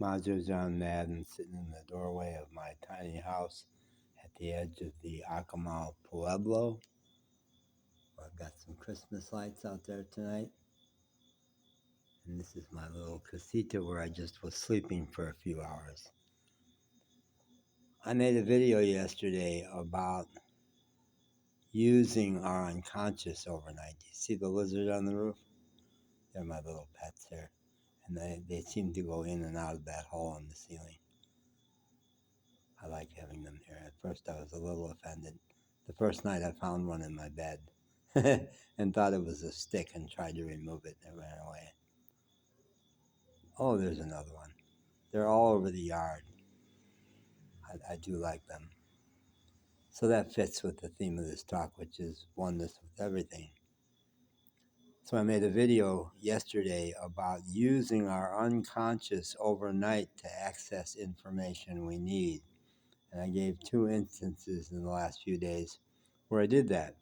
Madhya John Madden sitting in the doorway of my tiny house at the edge of the Acamal Pueblo. I've got some Christmas lights out there tonight. And this is my little casita where I just was sleeping for a few hours. I made a video yesterday about using our unconscious overnight. You see the lizard on the roof? They're my little pets there. And they seem to go in and out of that hole in the ceiling. I like having them here. At first I was a little offended. The first night I found one in my bed and thought it was a stick and tried to remove it and it ran away. Oh, there's another one. They're all over the yard. I do like them. So that fits with the theme of this talk, which is oneness with everything. So I made a video yesterday about using our unconscious overnight to access information we need. And I gave 2 instances in the last few days where I did that,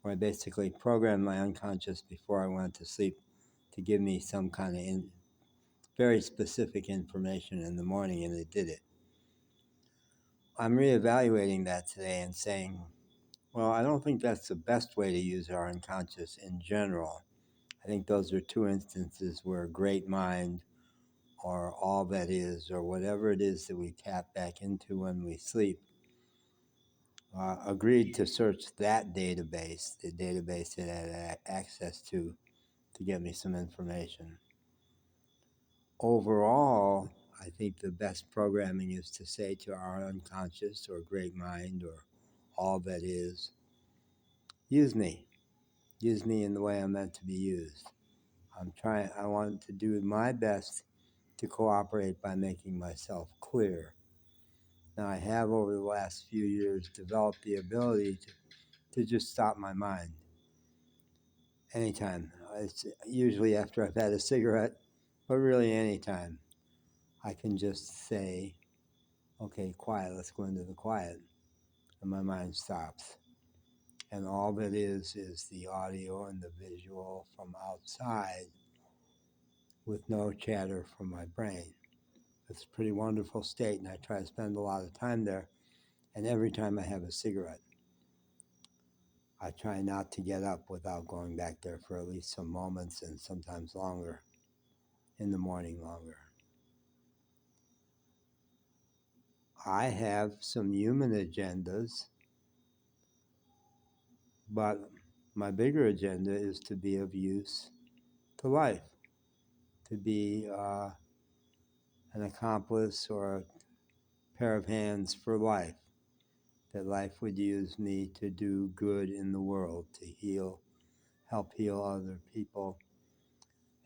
where I basically programmed my unconscious before I went to sleep to give me some kind of very specific information in the morning, and it did it. I'm reevaluating that today and saying, well, I don't think that's the best way to use our unconscious in general. I think those are 2 instances where a great mind or all that is, or whatever it is that we tap back into when we sleep, agreed to search that database, the database it had access to get me some information. Overall, I think the best programming is to say to our unconscious or great mind or all that is, use me. Use me in the way I'm meant to be used. I want to do my best to cooperate by making myself clear. Now, I have over the last few years developed the ability to just stop my mind anytime. It's usually after I've had a cigarette, but really anytime. I can just say, okay, quiet, let's go into the quiet. And my mind stops. And all that is the audio and the visual from outside with no chatter from my brain. It's a pretty wonderful state, and I try to spend a lot of time there. And every time I have a cigarette, I try not to get up without going back there for at least some moments, and sometimes longer, in the morning longer. I have some human agendas, but my bigger agenda is to be of use to life, to be an accomplice or a pair of hands for life, that life would use me to do good in the world, to help heal other people,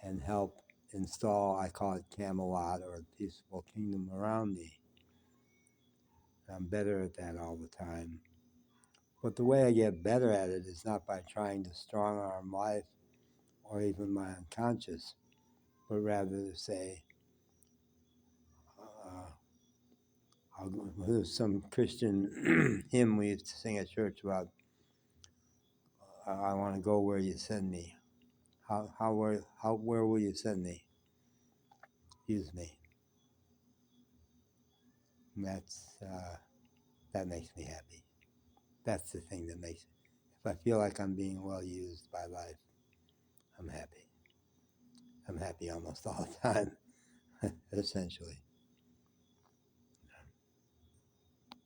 and help install, I call it Camelot, or a peaceful kingdom around me. I'm better at that all the time. But the way I get better at it is not by trying to strong arm life or even my unconscious, but rather to say, there's some Christian hymn we used to sing at church about, I want to go where you send me. Where will you send me? Use me. And that makes me happy. That's the thing that makes, if I feel like I'm being well used by life, I'm happy. I'm happy almost all the time, essentially.